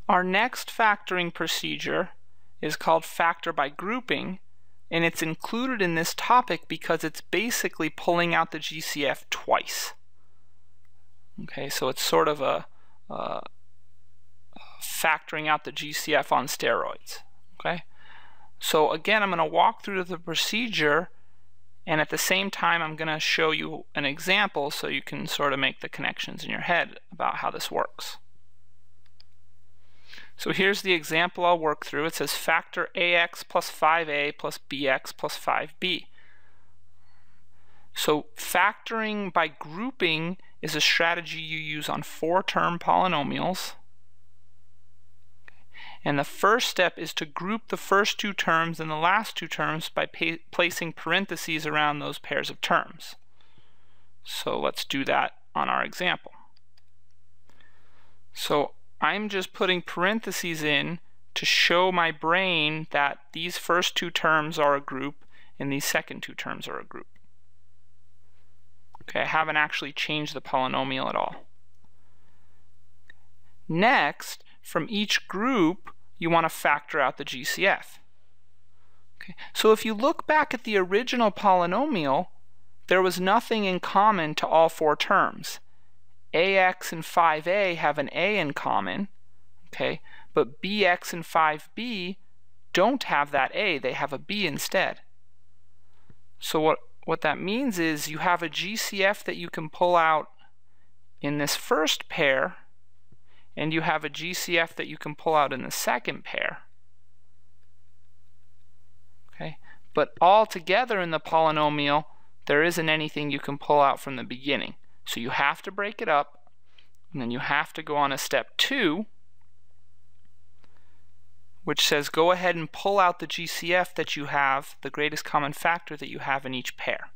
Our next factoring procedure is called factor by grouping, and it's included in this topic because it's basically pulling out the GCF twice. Okay, so it's sort of a factoring out the GCF on steroids. Okay, so again, I'm going to walk through the procedure, and at the same time I'm going to show you an example so you can sort of make the connections in your head about how this works. So here's the example I'll work through. It says factor ax plus 5a plus bx plus 5b. So factoring by grouping is a strategy you use on 4-term polynomials. And the first step is to group the first 2 terms and the last 2 terms by placing parentheses around those pairs of terms. So let's do that on our example. So I'm just putting parentheses in to show my brain that these first 2 terms are a group and these second 2 terms are a group. Okay, I haven't actually changed the polynomial at all. Next, from each group, you want to factor out the GCF. Okay, so if you look back at the original polynomial, there was nothing in common to all 4 terms. ax and 5a have an a in common, okay, but bx and 5b don't have that a, they have a b instead. So what that means is you have a GCF that you can pull out in this first pair, and you have a GCF that you can pull out in the second pair. Okay, but all together in the polynomial, there isn't anything you can pull out from the beginning. So you have to break it up, and then you have to go on to step 2, which says go ahead and pull out the GCF that you have, the greatest common factor that you have in each pair.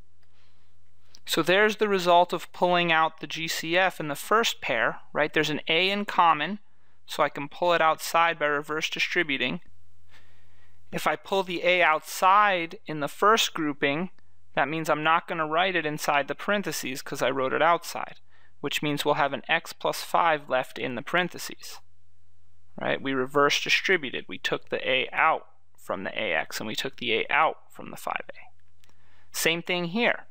So there's the result of pulling out the GCF in the first pair, right? There's an a in common, so I can pull it outside by reverse distributing. If I pull the a outside in the first grouping, that means I'm not going to write it inside the parentheses because I wrote it outside, which means we'll have an x plus 5 left in the parentheses. Right? We reverse distributed. We took the a out from the ax and we took the a out from the 5a. Same thing here.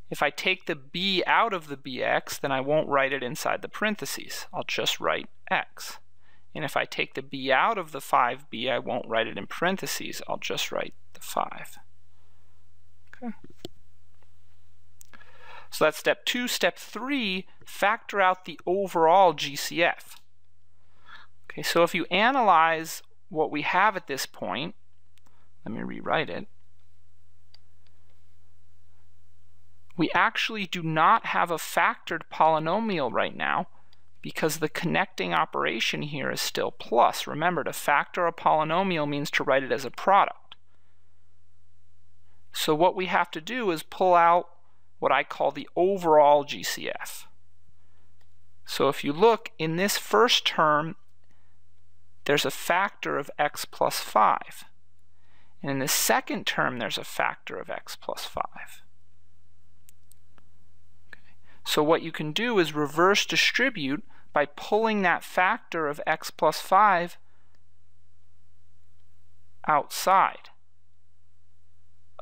If I take the b out of the bx, then I won't write it inside the parentheses. I'll just write x. And if I take the b out of the 5b, I won't write it in parentheses. I'll just write the 5. Okay. So that's step 2. Step 3, factor out the overall GCF. Okay, so if you analyze what we have at this point, let me rewrite it. We actually do not have a factored polynomial right now because the connecting operation here is still plus. Remember, to factor a polynomial means to write it as a product. So what we have to do is pull out what I call the overall GCF. So if you look in this first term, there's a factor of x plus 5. And in the second term, there's a factor of x plus 5. Okay. So what you can do is reverse distribute by pulling that factor of x plus 5 outside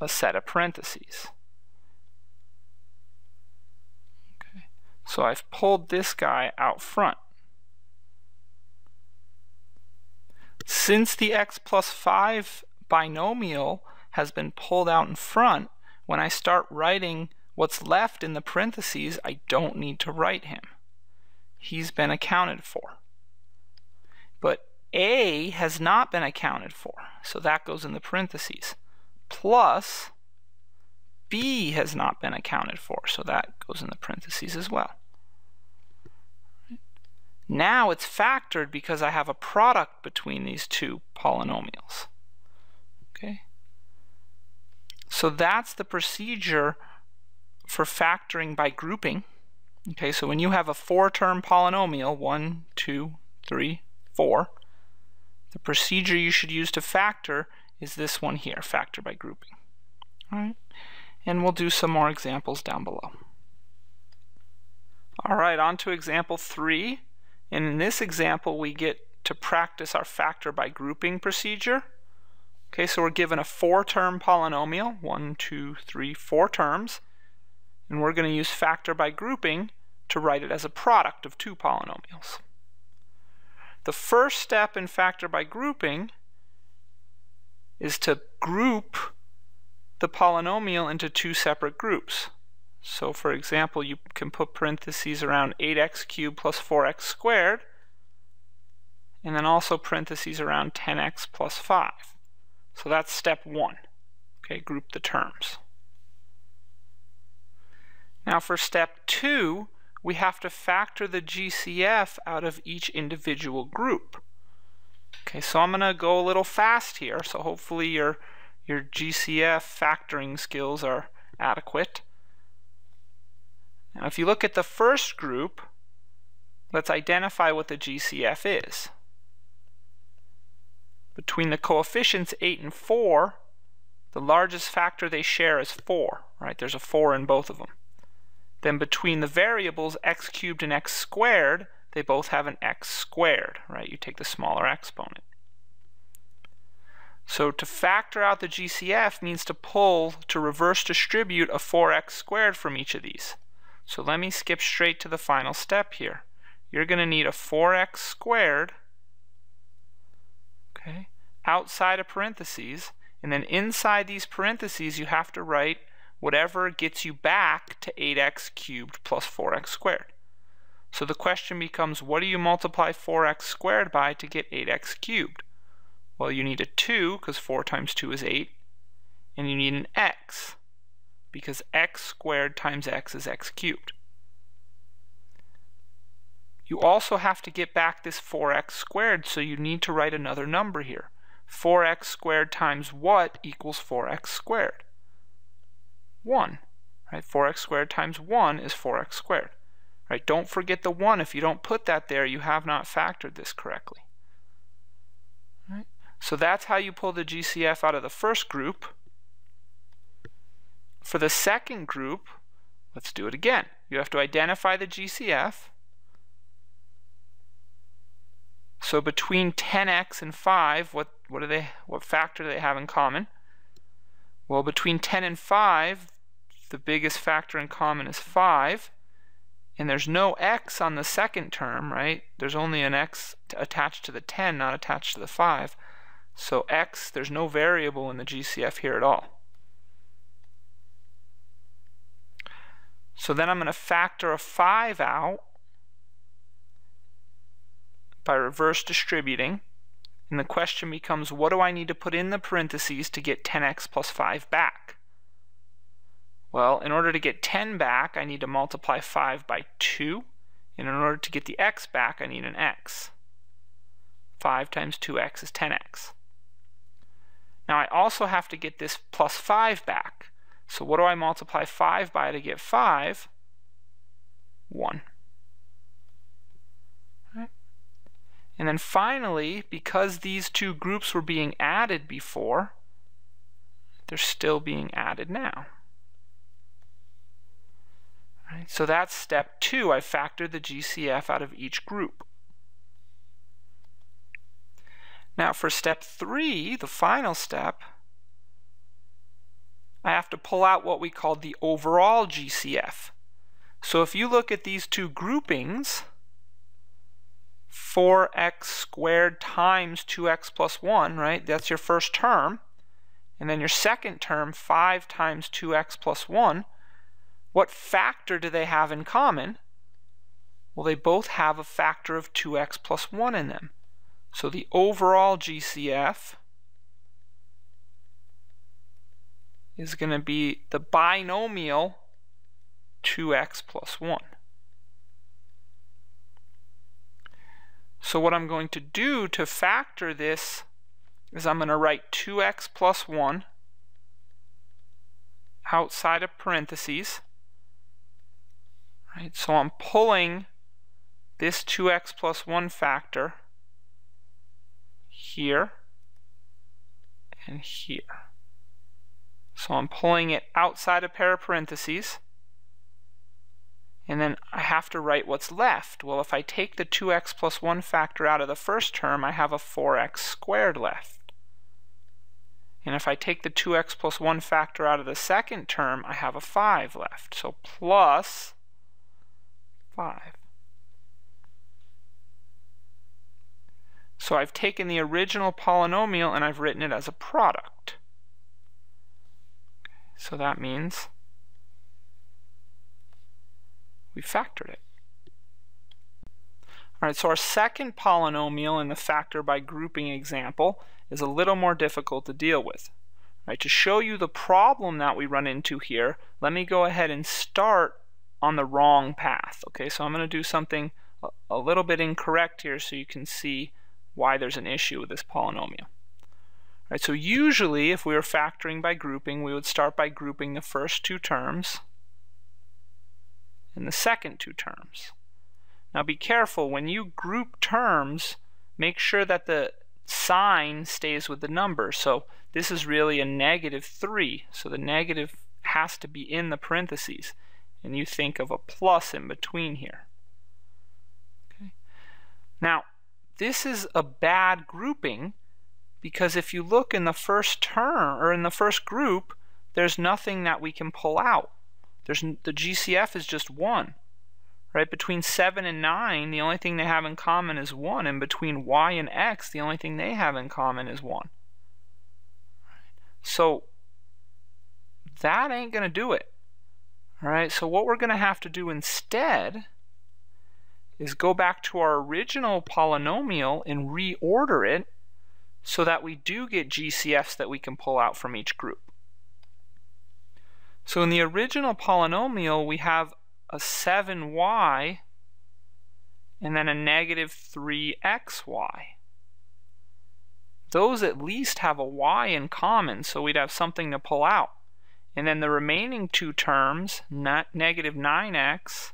a set of parentheses. Okay. So I've pulled this guy out front. Since the x plus 5 binomial has been pulled out in front, when I start writing what's left in the parentheses, I don't need to write him. He's been accounted for. But a has not been accounted for, so that goes in the parentheses. Plus b has not been accounted for, so that goes in the parentheses as well. Now it's factored because I have a product between these 2 polynomials. Okay? So that's the procedure for factoring by grouping. Okay, so when you have a 4-term polynomial, 1, 2, 3, 4, the procedure you should use to factor is this one here, factor by grouping. All right, and we'll do some more examples down below. All right, on to example 3. And in this example, we get to practice our factor by grouping procedure. Okay, so we're given a 4-term polynomial, 1, 2, 3, 4 terms, and we're going to use factor by grouping to write it as a product of 2 polynomials. The first step in factor by grouping is to group the polynomial into 2 separate groups. So for example, you can put parentheses around 8x cubed plus 4x squared, and then also parentheses around 10x plus 5. So that's step 1. Okay, group the terms. Now for step 2, we have to factor the GCF out of each individual group. Okay, so I'm going to go a little fast here, so hopefully your GCF factoring skills are adequate. Now if you look at the first group, let's identify what the GCF is. Between the coefficients 8 and 4, the largest factor they share is 4, right? There's a 4 in both of them. Then between the variables x cubed and x squared, they both have an x squared, right? You take the smaller exponent. So to factor out the GCF means to reverse distribute a 4x squared from each of these. So let me skip straight to the final step here. You're going to need a 4x squared, okay, outside of parentheses, and then inside these parentheses you have to write whatever gets you back to 8x cubed plus 4x squared. So the question becomes, what do you multiply 4x squared by to get 8x cubed? Well, you need a 2, because 4 times 2 is 8, and you need an x, because x squared times x is x cubed. You also have to get back this 4x squared, so you need to write another number here. 4x squared times what equals 4x squared? 1. Right? 4x squared times 1 is 4x squared. Right? Don't forget the 1. If you don't put that there, you have not factored this correctly. Right? So that's how you pull the GCF out of the first group. For the second group, let's do it again. You have to identify the GCF. So between 10x and 5, what factor do they have in common? Well, between 10 and 5, the biggest factor in common is 5, and there's no x on the second term, right? There's only an x attached to the 10, not attached to the 5. So x, there's no variable in the GCF here at all. So then I'm going to factor a 5 out by reverse distributing, and the question becomes, what do I need to put in the parentheses to get 10x plus 5 back? Well, in order to get 10 back, I need to multiply 5 by 2, and in order to get the x back, I need an x. 5 times 2x is 10x. Now I also have to get this plus 5 back. So what do I multiply 5 by to get 5? 1. Right. And then finally, because these two groups were being added before, they're still being added now. Right. So that's step 2. I factored the GCF out of each group. Now for step 3, the final step, I have to pull out what we call the overall GCF. So if you look at these two groupings, 4x squared times 2x plus 1, right? That's your first term. And then your second term, 5 times 2x plus 1. What factor do they have in common? Well, they both have a factor of 2x plus 1 in them. So the overall GCF is going to be the binomial 2x plus 1. So what I'm going to do to factor this is I'm going to write 2x plus 1 outside of parentheses. Right? So I'm pulling this 2x plus 1 factor here and here. So I'm pulling it outside a pair of parentheses, and then I have to write what's left. Well, if I take the 2x plus 1 factor out of the first term, I have a 4x squared left. And if I take the 2x plus 1 factor out of the second term, I have a 5 left. So plus 5. So I've taken the original polynomial and I've written it as a product. So that means we factored it. All right, so our second polynomial in the factor by grouping example is a little more difficult to deal with. All right, to show you the problem that we run into here, let me go ahead and start on the wrong path. Okay, so I'm going to do something a little bit incorrect here so you can see why there's an issue with this polynomial. All right, so usually if we were factoring by grouping, we would start by grouping the first two terms and the second two terms. Now be careful, when you group terms, make sure that the sign stays with the number. So this is really a -3, so the negative has to be in the parentheses, and you think of a plus in between here. Okay. Now this is a bad grouping because if you look in the first term, or in the first group, there's nothing that we can pull out. The GCF is just 1. Right? Between 7 and 9, the only thing they have in common is 1, and between y and x, the only thing they have in common is 1. So that ain't going to do it. All right, so what we're going to have to do instead is go back to our original polynomial and reorder it so that we do get GCFs that we can pull out from each group. So in the original polynomial, we have a 7y and then a -3xy. Those at least have a y in common, so we'd have something to pull out. And then the remaining two terms, -9x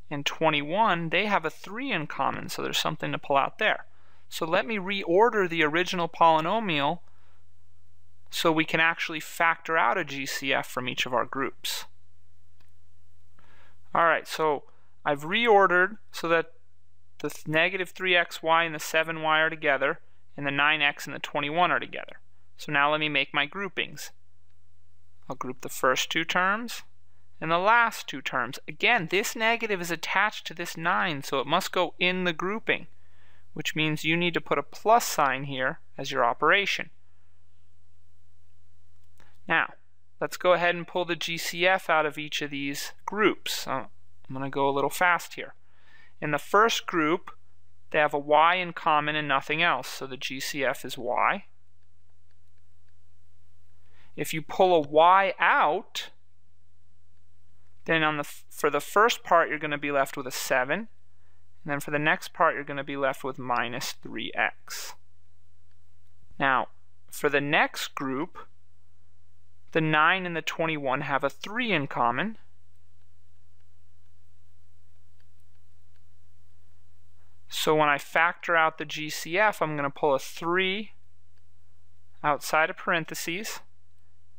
and 21, they have a 3 in common, so there's something to pull out there. So let me reorder the original polynomial so we can actually factor out a GCF from each of our groups. Alright, so I've reordered so that the -3xy and the 7y are together, and the 9x and the 21 are together. So now let me make my groupings. I'll group the first two terms and the last two terms. Again, this negative is attached to this 9, so it must go in the grouping, which means you need to put a plus sign here as your operation. Now, let's go ahead and pull the GCF out of each of these groups. I'm going to go a little fast here. In the first group, they have a y in common and nothing else, so the GCF is y. If you pull a y out, then for the first part you're going to be left with a 7, and then for the next part you're going to be left with -3x. Now, for the next group, the 9 and the 21 have a 3 in common. So when I factor out the GCF, I'm going to pull a 3 outside of parentheses,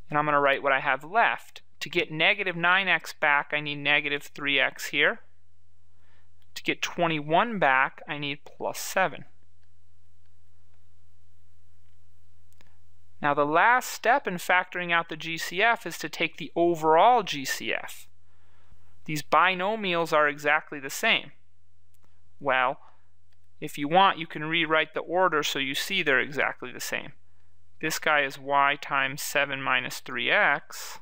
and I'm going to write what I have left. To get -9x back, I need -3x here. To get 21 back, I need +7. Now the last step in factoring out the GCF is to take the overall GCF. These binomials are exactly the same. Well, if you want, you can rewrite the order so you see they're exactly the same. This guy is y times 7 minus 3x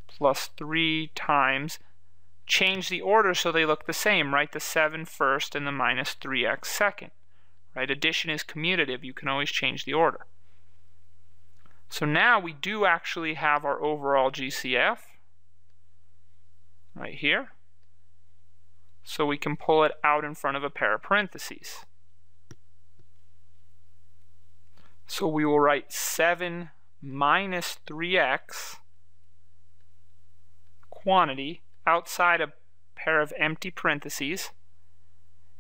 plus 3 times, change the order so they look the same. Write the 7 first and the -3x second. Right? Addition is commutative. You can always change the order. So now we do actually have our overall GCF right here. So we can pull it out in front of a pair of parentheses. So we will write 7 minus 3x quantity outside a pair of empty parentheses.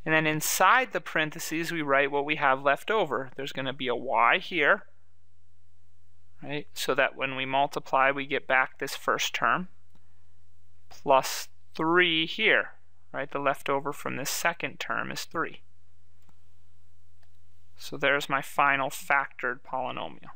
And then inside the parentheses, we write what we have left over. There's going to be a y here, right? So that when we multiply, we get back this first term. plus 3 here, right? The leftover from this second term is 3. So there's my final factored polynomial.